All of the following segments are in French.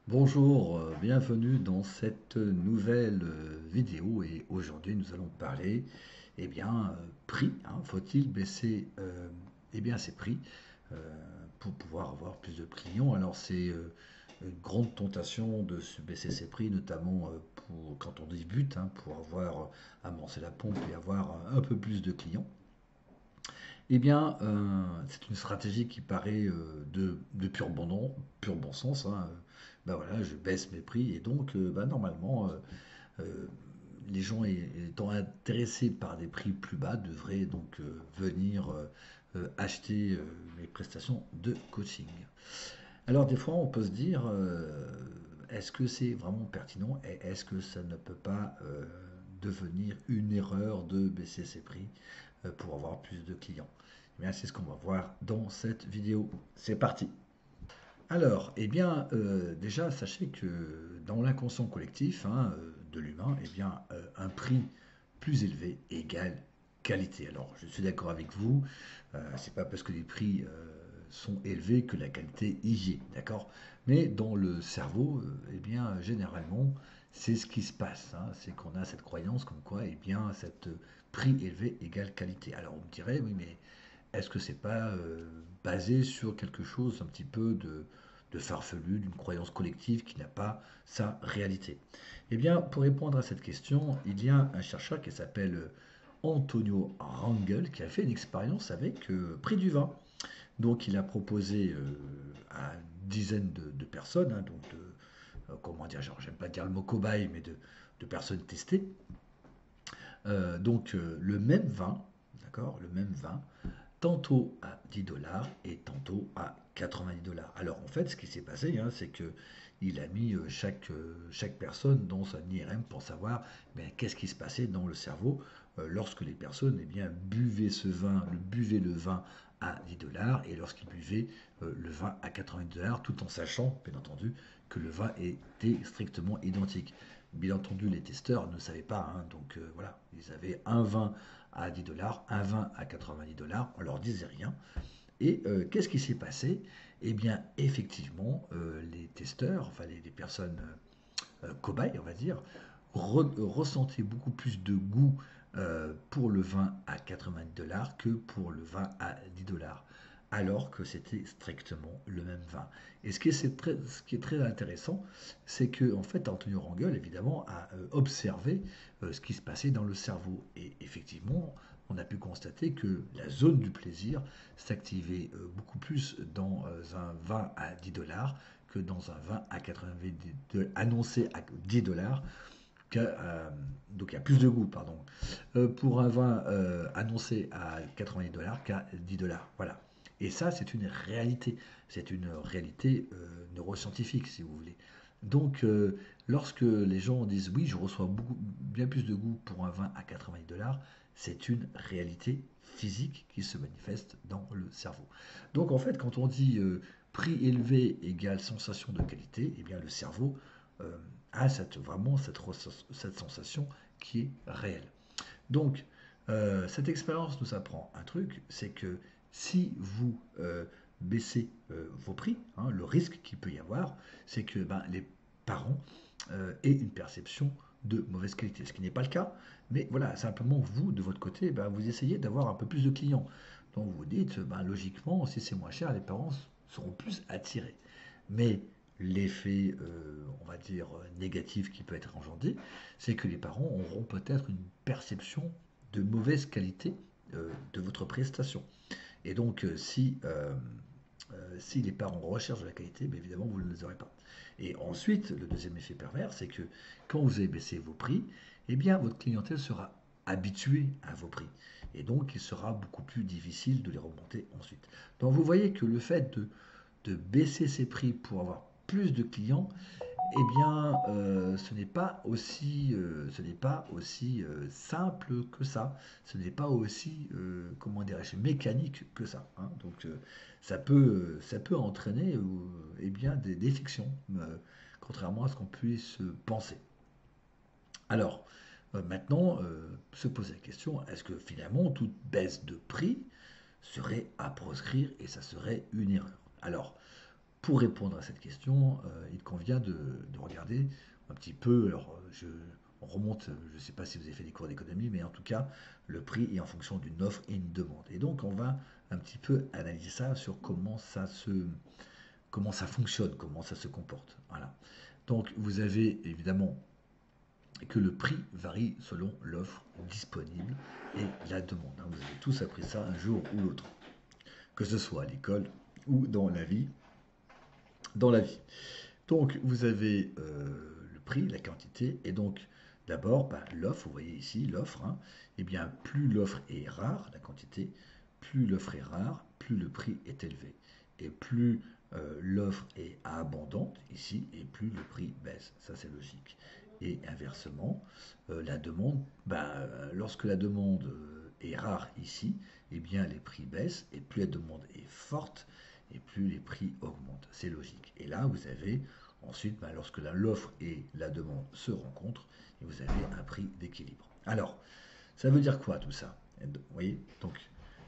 Bonjour, bienvenue dans cette nouvelle vidéo et aujourd'hui nous allons parler prix, hein, faut-il baisser ses prix euh, pour pouvoir avoir plus de clients. Alors c'est une grande tentation de se baisser ses prix, notamment pour quand on débute, hein, pour avoir amorcer la pompe et avoir un peu plus de clients. C'est une stratégie qui paraît de pur bon sens, hein. Voilà, je baisse mes prix et donc normalement, euh, les gens étant intéressés par des prix plus bas devraient donc venir acheter mes prestations de coaching. Alors des fois, on peut se dire, est-ce que c'est vraiment pertinent et est-ce que ça ne peut pas devenir une erreur de baisser ses prix pour avoir plus de clients? Eh bien, c'est ce qu'on va voir dans cette vidéo. C'est parti. Alors, déjà, sachez que dans l'inconscient collectif, hein, de l'humain, un prix plus élevé égale qualité. Alors, je suis d'accord avec vous, c'est pas parce que les prix sont élevés que la qualité y est, d'accord? Mais dans le cerveau, généralement, c'est ce qui se passe, hein. C'est qu'on a cette croyance comme quoi, cet prix élevé égale qualité. Alors, on me dirait, oui, mais est-ce que c'est pas basé sur quelque chose un petit peu de farfelu, d'une croyance collective qui n'a pas sa réalité? Eh bien, pour répondre à cette question, il y a un chercheur qui s'appelle Antonio Rangel qui a fait une expérience avec prix du vin. Donc, il a proposé à une dizaine de personnes, hein, comment dire, genre, j'aime pas dire le mot cobaye, mais de personnes testées, le même vin, d'accord, le même vin, tantôt à 10 dollars et tantôt à 90 dollars. Alors en fait, ce qui s'est passé, hein, c'est que il a mis chaque personne dans un IRM pour savoir qu'est-ce qui se passait dans le cerveau lorsque les personnes buvaient buvaient le vin à 10 dollars et lorsqu'ils buvaient le vin à 90 dollars, tout en sachant, bien entendu, que le vin était strictement identique. Bien entendu, les testeurs ne savaient pas, hein, voilà, ils avaient un vin à 10 dollars, un vin à 90 dollars, on leur disait rien. Et qu'est-ce qui s'est passé? Eh bien, effectivement, les testeurs, enfin les personnes cobayes, on va dire, ressentaient beaucoup plus de goût pour le vin à 90 dollars que pour le vin à 10 dollars, alors que c'était strictement le même vin. Et ce qui est très intéressant, c'est que en fait, Antonio Rangel, évidemment, a observé ce qui se passait dans le cerveau. Et effectivement, on a pu constater que la zone du plaisir s'activait beaucoup plus dans un vin à 10 dollars que dans un vin à 90 annoncé à 10 dollars. Donc il y a plus de goût, pardon, pour un vin annoncé à 90 dollars qu'à 10 dollars. Voilà. Et ça, c'est une réalité. C'est une réalité neuroscientifique, si vous voulez. Donc, lorsque les gens disent oui, je reçois bien plus de goût pour un vin à 90 dollars, c'est une réalité physique qui se manifeste dans le cerveau. Donc, en fait, quand on dit prix élevé égale sensation de qualité, eh bien, le cerveau euh, a vraiment cette sensation qui est réelle. Donc, cette expérience nous apprend un truc, c'est que si vous baissez vos prix, hein, le risque qu'il peut y avoir, c'est que les parents aient une perception de mauvaise qualité, ce qui n'est pas le cas, mais voilà, simplement vous, de votre côté, vous essayez d'avoir un peu plus de clients. Donc vous vous dites, logiquement, si c'est moins cher, les parents seront plus attirés. Mais l'effet, on va dire, négatif qui peut être engendré, c'est que les parents auront peut-être une perception de mauvaise qualité de votre prestation. Et donc, si les parents recherchent de la qualité, évidemment, vous ne les aurez pas. Et ensuite, le deuxième effet pervers, c'est que quand vous avez baissé vos prix, votre clientèle sera habituée à vos prix. Et donc, il sera beaucoup plus difficile de les remonter ensuite. Donc, vous voyez que le fait de baisser ses prix pour avoir plus de clients, ce n'est pas aussi simple que ça. Ce n'est pas aussi, comment dirais-je, mécanique que ça, hein. Ça peut entraîner des défections, contrairement à ce qu'on puisse penser. Alors, maintenant, se poser la question, est-ce que finalement toute baisse de prix serait à proscrire et ça serait une erreur? Alors, pour répondre à cette question, il convient de regarder un petit peu, alors on remonte, je ne sais pas si vous avez fait des cours d'économie, mais en tout cas, le prix est en fonction d'une offre et une demande. Et donc, on va un petit peu analyser ça sur comment ça fonctionne, comment ça se comporte. Voilà. Donc, vous avez évidemment que le prix varie selon l'offre disponible et la demande, hein. Vous avez tous appris ça un jour ou l'autre, que ce soit à l'école ou dans la vie. Donc, vous avez le prix, la quantité, et donc, d'abord, bah, l'offre, vous voyez ici, l'offre, hein, eh bien, plus l'offre est rare, la quantité, plus l'offre est rare, plus le prix est élevé. Et plus l'offre est abondante, ici, et plus le prix baisse. Ça, c'est logique. Et inversement, la demande, bah, lorsque la demande est rare ici, eh bien, les prix baissent, et plus la demande est forte, et plus les prix augmentent. C'est logique. Et là, vous avez ensuite, bah, lorsque l'offre et la demande se rencontrent, et vous avez un prix d'équilibre. Alors, ça veut dire quoi tout ça? Vous voyez, donc,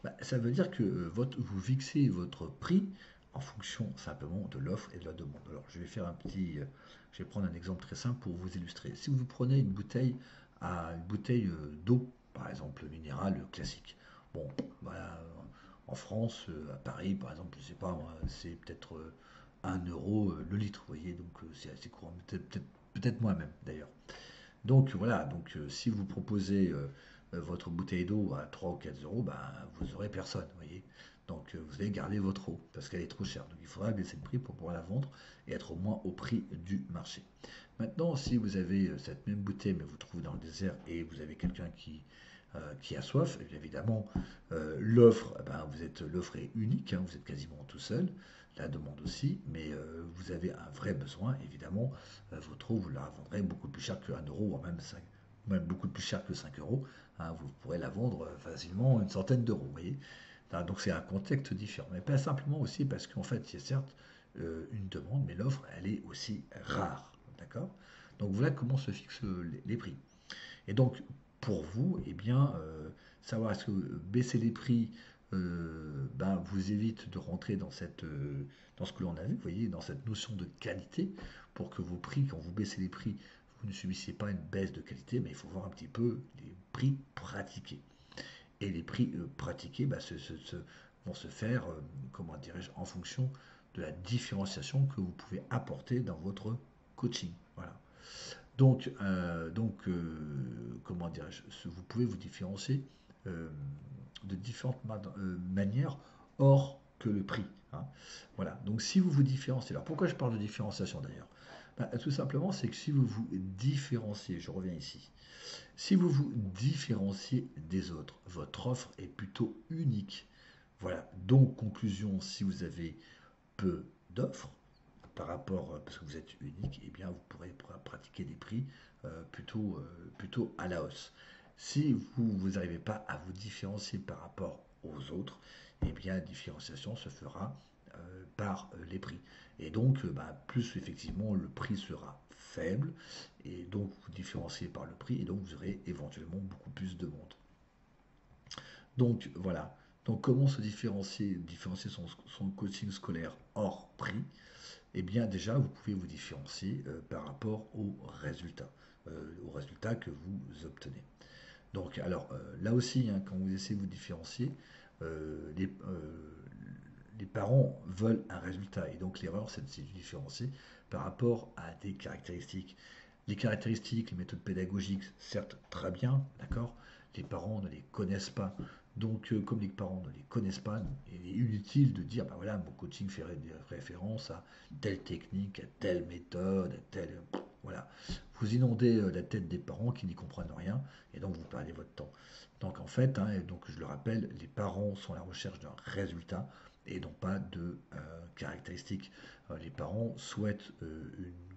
bah, ça veut dire que vous fixez votre prix en fonction simplement de l'offre et de la demande. Alors, je vais prendre un exemple très simple pour vous illustrer. Si vous prenez une bouteille d'eau, par exemple minérale classique, bon, voilà, en France, à Paris, par exemple, je sais pas, c'est peut-être 1 euro le litre, vous voyez, donc c'est assez courant, peut-être moins même d'ailleurs. Donc voilà, donc si vous proposez votre bouteille d'eau à 3 ou 4 euros, ben, vous aurez personne, vous voyez. Donc vous allez garder votre eau parce qu'elle est trop chère. Donc il faudra baisser le prix pour pouvoir la vendre et être au moins au prix du marché. Maintenant, si vous avez cette même bouteille, mais vous trouvez dans le désert et vous avez quelqu'un qui a soif, et bien évidemment, l'offre, eh ben, l'offre est unique, hein, vous êtes quasiment tout seul, la demande aussi, mais vous avez un vrai besoin, évidemment, votre eau, vous la vendrez beaucoup plus cher que 1 euro, voire même beaucoup plus cher que 5 euros, hein, vous pourrez la vendre facilement une centaine d'euros, vous voyez. Hein, donc c'est un contexte différent, mais pas simplement aussi parce qu'en fait, il y a certes une demande, mais l'offre, elle est aussi rare, d'accord? Donc voilà comment se fixent les prix. Et donc, pour vous, eh bien, savoir est-ce que baisser les prix ben, vous évite de rentrer dans ce que l'on a vu, vous voyez, dans cette notion de qualité, pour que vos prix, quand vous baissez les prix, vous ne subissiez pas une baisse de qualité, mais il faut voir un petit peu les prix pratiqués. Et les prix pratiqués bah, vont se faire, comment dirais-je, en fonction de la différenciation que vous pouvez apporter dans votre coaching. Voilà. Donc, comment dirais-je, vous pouvez vous différencier euh, de différentes manières hors que le prix, hein. Voilà. Donc, si vous vous différenciez, alors pourquoi je parle de différenciation d'ailleurs? Bah, tout simplement, c'est que si vous vous différenciez, je reviens ici, si vous vous différenciez des autres, votre offre est plutôt unique. Voilà. Donc, conclusion, si vous avez peu d'offres, par rapport, parce que vous êtes unique, eh bien vous pourrez pratiquer des prix plutôt à la hausse. Si vous n'arrivez pas à vous différencier par rapport aux autres, eh bien la différenciation se fera par les prix. Et donc, bah, plus effectivement le prix sera faible, et donc vous différenciez par le prix, et donc vous aurez éventuellement beaucoup plus de monde. Donc voilà. Donc comment se différencier son coaching scolaire hors prix? Eh bien, déjà, vous pouvez vous différencier par rapport aux résultats que vous obtenez. Donc, alors, là aussi, hein, quand vous essayez de vous différencier, les parents veulent un résultat. Et donc, l'erreur, c'est de se différencier par rapport à des caractéristiques. Les caractéristiques, les méthodes pédagogiques, certes, très bien, d'accord. Les parents ne les connaissent pas. Donc, comme les parents ne les connaissent pas, il est inutile de dire, bah voilà, mon coaching fait référence à telle technique, à telle méthode, à telle... Voilà. Vous inondez la tête des parents qui n'y comprennent rien, et donc vous perdez votre temps. Donc en fait, hein, et donc je le rappelle, les parents sont à la recherche d'un résultat et non pas de caractéristiques. Les parents souhaitent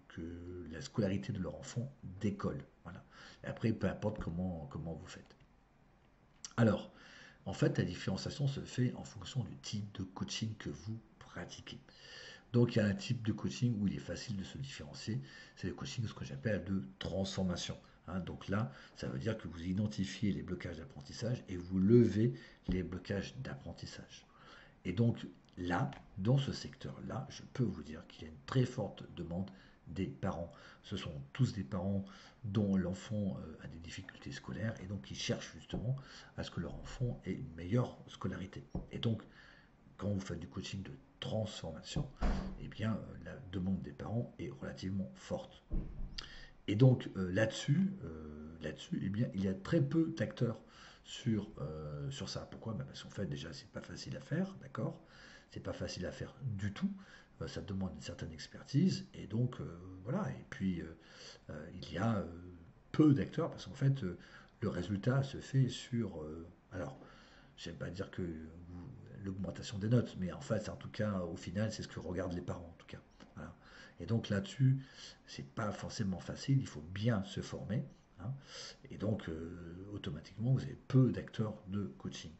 que la scolarité de leur enfant décolle. Voilà. Et après, peu importe comment vous faites. Alors, en fait, la différenciation se fait en fonction du type de coaching que vous pratiquez. Donc, il y a un type de coaching où il est facile de se différencier. C'est le coaching, ce que j'appelle de transformation, hein. Donc là, ça veut dire que vous identifiez les blocages d'apprentissage et vous levez les blocages d'apprentissage. Et donc, là, dans ce secteur-là, je peux vous dire qu'il y a une très forte demande des parents. Ce sont tous des parents dont l'enfant a des difficultés scolaires et donc qui cherchent justement à ce que leur enfant ait une meilleure scolarité. Et donc, quand vous faites du coaching de transformation, eh bien, la demande des parents est relativement forte. Et donc là-dessus, eh bien, il y a très peu d'acteurs sur ça. Pourquoi? Parce qu'en fait, déjà, c'est pas facile à faire, d'accord? C'est pas facile à faire du tout. Ça demande une certaine expertise. Et donc, voilà. Et puis, il y a peu d'acteurs parce qu'en fait, le résultat se fait sur. Alors, je n'aime pas dire que l'augmentation des notes, mais en fait, en tout cas, au final, c'est ce que regardent les parents, en tout cas. Voilà. Et donc là-dessus, c'est pas forcément facile, il faut bien se former, hein. Et donc, automatiquement, vous avez peu d'acteurs de coaching.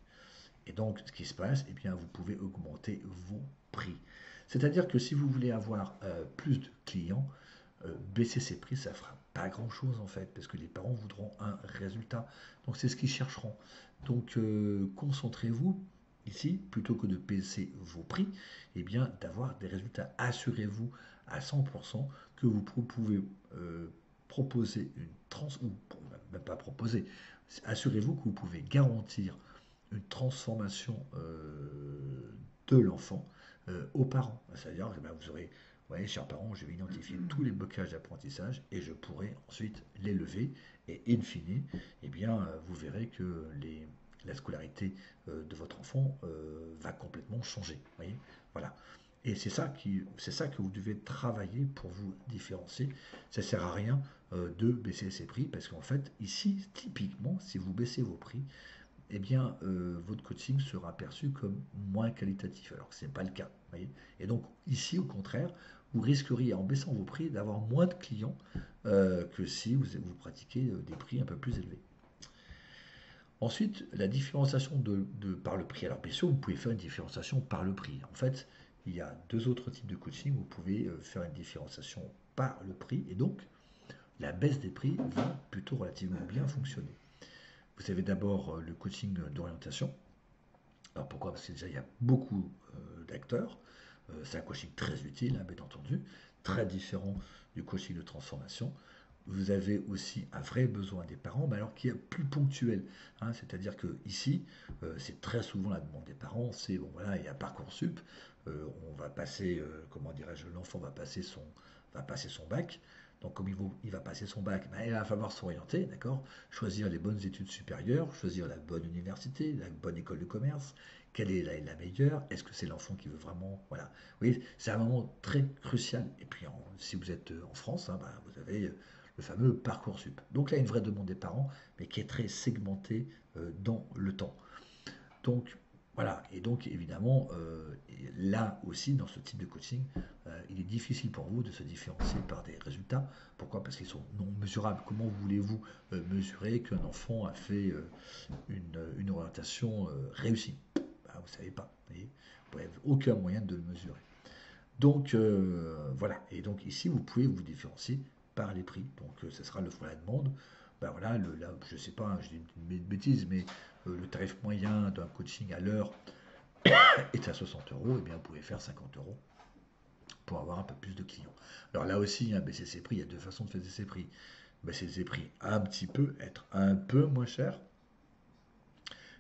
Et donc, ce qui se passe, eh bien, vous pouvez augmenter vos prix. C'est-à-dire que si vous voulez avoir plus de clients, baisser ses prix, ça fera pas grand-chose en fait, parce que les parents voudront un résultat. Donc c'est ce qu'ils chercheront. Donc concentrez-vous ici, plutôt que de baisser vos prix, et bien d'avoir des résultats. Assurez-vous à 100% que vous pouvez proposer une trans ou même pas proposer. Assurez-vous que vous pouvez garantir une transformation de l'enfant aux parents. C'est-à-dire que vous aurez, vous voyez, chers parents, je vais identifier tous les blocages d'apprentissage et je pourrai ensuite les lever. Et in fine, eh bien, vous verrez que la scolarité de votre enfant va complètement changer. Voyez, voilà. Et c'est ça que vous devez travailler pour vous différencier. Ça ne sert à rien de baisser ses prix parce qu'en fait, ici, typiquement, si vous baissez vos prix, eh bien, votre coaching sera perçu comme moins qualitatif, alors que ce n'est pas le cas. Voyez. Et donc, ici, au contraire, vous risqueriez, en baissant vos prix, d'avoir moins de clients que si vous pratiquez des prix un peu plus élevés. Ensuite, la différenciation par le prix. Alors, bien sûr, vous pouvez faire une différenciation par le prix. En fait, il y a deux autres types de coaching. Vous pouvez faire une différenciation par le prix, et donc, la baisse des prix va plutôt relativement bien fonctionner. Vous avez d'abord le coaching d'orientation. Alors pourquoi? Parce que déjà il y a beaucoup d'acteurs. C'est un coaching très utile, hein, bien entendu, très différent du coaching de transformation. Vous avez aussi un vrai besoin des parents, mais alors qui est plus ponctuel, hein. C'est-à-dire que ici, c'est très souvent la demande des parents, c'est bon voilà, il y a Parcoursup, on va passer, comment dirais-je, l'enfant va passer son bac. Donc comme il va passer son bac, ben, il va falloir s'orienter, d'accord? Choisir les bonnes études supérieures, choisir la bonne université, la bonne école de commerce, quelle est la meilleure, est-ce que c'est l'enfant qui veut vraiment, voilà. Vous voyez, c'est un moment très crucial. Et puis si vous êtes en France, hein, ben, vous avez le fameux Parcoursup. Donc là, une vraie demande des parents, mais qui est très segmentée dans le temps. Donc voilà, et donc évidemment, là aussi, dans ce type de coaching, il est difficile pour vous de se différencier par des résultats. Pourquoi? Parce qu'ils sont non mesurables. Comment voulez-vous mesurer qu'un enfant a fait une orientation réussie? Ben, vous ne savez pas. Vous n'avez aucun moyen de le mesurer. Donc voilà, et donc ici vous pouvez vous différencier par les prix. Donc ce sera l'offre et la demande. Ben voilà, là, je sais pas, hein, je dis une bêtise, mais le tarif moyen d'un coaching à l'heure est à 60 euros, et bien vous pouvez faire 50 euros pour avoir un peu plus de clients. Alors là aussi, hein, baisser ses prix, il y a deux façons de baisser ses prix. Baisser ses prix un petit peu, être un peu moins cher.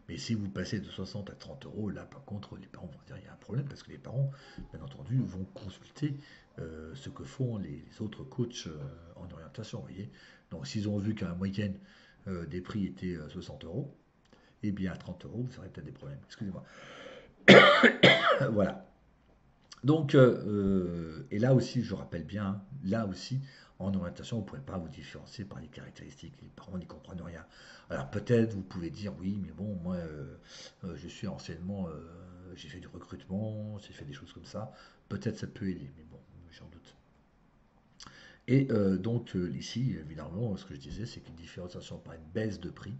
Mais si vous passez de 60 à 30 euros, là par contre, les parents vont dire qu'il y a un problème parce que les parents, bien entendu, vont consulter ce que font les autres coachs en orientation. Vous voyez. Donc s'ils ont vu qu'à la moyenne des prix étaient 60 euros, et bien à 30 euros, vous aurez peut-être des problèmes. Excusez-moi. Voilà. Donc, et là aussi, je rappelle bien, hein, là aussi, en orientation, vous ne pourrez pas vous différencier par les caractéristiques. Les parents n'y comprennent rien. Alors peut-être vous pouvez dire oui, mais bon, moi, je suis anciennement, j'ai fait du recrutement, j'ai fait des choses comme ça. Peut-être ça peut aider, mais bon, j'en doute. Et donc ici, évidemment, ce que je disais, c'est qu'une différenciation par une baisse de prix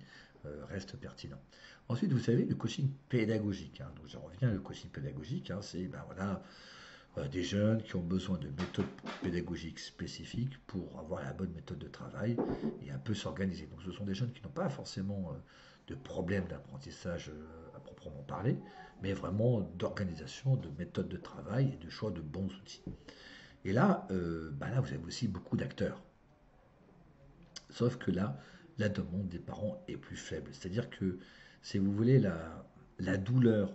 reste pertinent. Ensuite, vous savez, le coaching pédagogique, hein. Donc je reviens, le coaching pédagogique, hein, c'est ben voilà, des jeunes qui ont besoin de méthodes pédagogiques spécifiques pour avoir la bonne méthode de travail et un peu s'organiser. Donc ce sont des jeunes qui n'ont pas forcément de problème d'apprentissage à proprement parler, mais vraiment d'organisation, de méthode de travail et de choix de bons outils. Et là, là, vous avez aussi beaucoup d'acteurs. Sauf que là, la demande des parents est plus faible. C'est-à-dire que, si vous voulez, la douleur,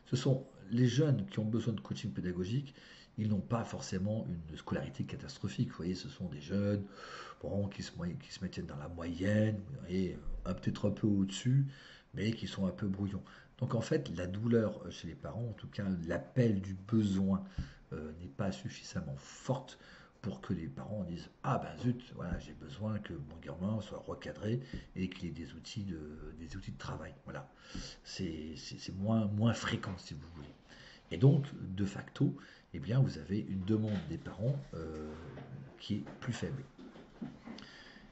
ce sont les jeunes qui ont besoin de coaching pédagogique, ils n'ont pas forcément une scolarité catastrophique. Vous voyez, ce sont des jeunes bon, qui se mettent dans la moyenne, et peut-être un peu au-dessus, mais qui sont un peu brouillons. Donc en fait, la douleur chez les parents, en tout cas l'appel du besoin, n'est pas suffisamment forte pour que les parents disent ah ben zut, voilà, j'ai besoin que mon gamin soit recadré et qu'il ait des outils de travail. Voilà, c'est moins fréquent si vous voulez. Et donc, de facto, eh bien, vous avez une demande des parents qui est plus faible.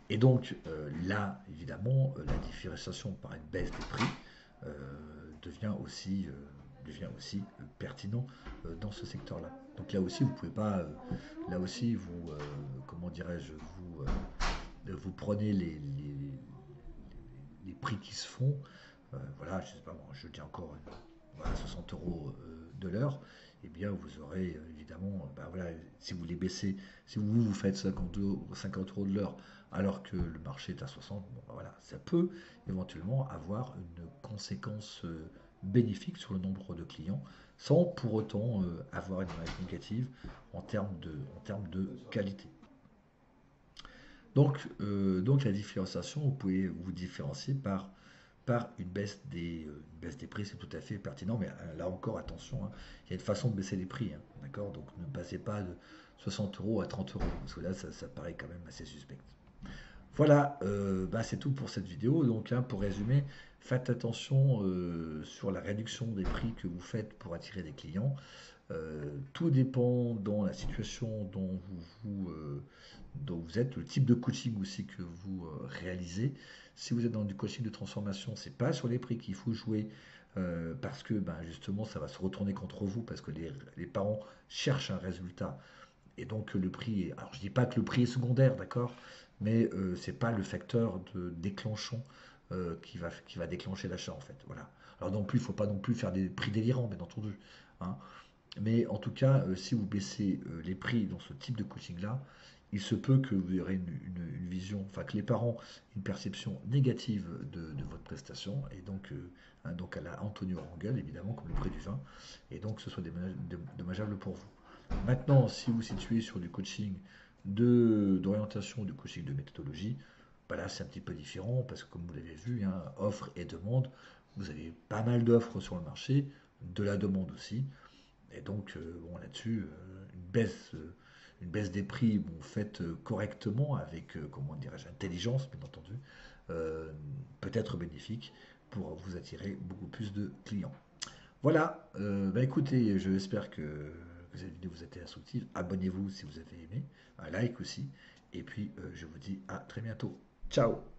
Et donc, là, évidemment, la différenciation par une baisse des prix euh, devient aussi pertinent dans ce secteur-là. Donc là aussi, vous pouvez pas, là aussi, comment dirais-je, vous prenez les prix qui se font. Voilà, je sais pas, bon, je dis encore voilà, 60 euros de l'heure. Eh bien, vous aurez évidemment, voilà, si vous les baissez, si vous faites 50 euros de l'heure, alors que le marché est à 60, bon, voilà, ça peut éventuellement avoir une conséquence bénéfique sur le nombre de clients, sans pour autant avoir une image négative en termes de qualité. Donc la différenciation, vous pouvez vous différencier par une baisse des prix, c'est tout à fait pertinent, mais là encore, attention, hein, il y a une façon de baisser les prix, hein, d'accord? Donc ne passez pas de 60 euros à 30 euros, parce que là, ça paraît quand même assez suspect. Voilà, c'est tout pour cette vidéo. Donc, hein, pour résumer, faites attention sur la réduction des prix que vous faites pour attirer des clients. Tout dépend dans la situation dont vous êtes, le type de coaching aussi que vous réalisez. Si vous êtes dans du coaching de transformation, c'est pas sur les prix qu'il faut jouer parce que justement ça va se retourner contre vous parce que les parents cherchent un résultat et donc le prix. Alors je dis pas que le prix est secondaire, d'accord, mais c'est pas le facteur de déclenchant qui va déclencher l'achat en fait. Voilà. Alors non plus, il ne faut pas non plus faire des prix délirants, bien entendu, hein. Mais en tout cas, si vous baissez les prix dans ce type de coaching-là, il se peut que vous aurez une vision, enfin que les parents aient une perception négative de votre prestation, et donc à la Antonio Rangel, évidemment, comme le prix du vin, et donc ce soit dommageable pour vous. Maintenant, si vous situez sur du coaching d'orientation, du coaching de méthodologie, là c'est un petit peu différent, parce que comme vous l'avez vu, hein, offre et demande, vous avez pas mal d'offres sur le marché, de la demande aussi. Et donc, bon, là-dessus, une baisse des prix bon, faite correctement, avec, comment dirais-je, intelligence, bien entendu, euh, peut être bénéfique pour vous attirer beaucoup plus de clients. Voilà, écoutez, j'espère que cette vidéo vous a été instructive. Abonnez-vous si vous avez aimé, un like aussi. Et puis, je vous dis à très bientôt. Ciao!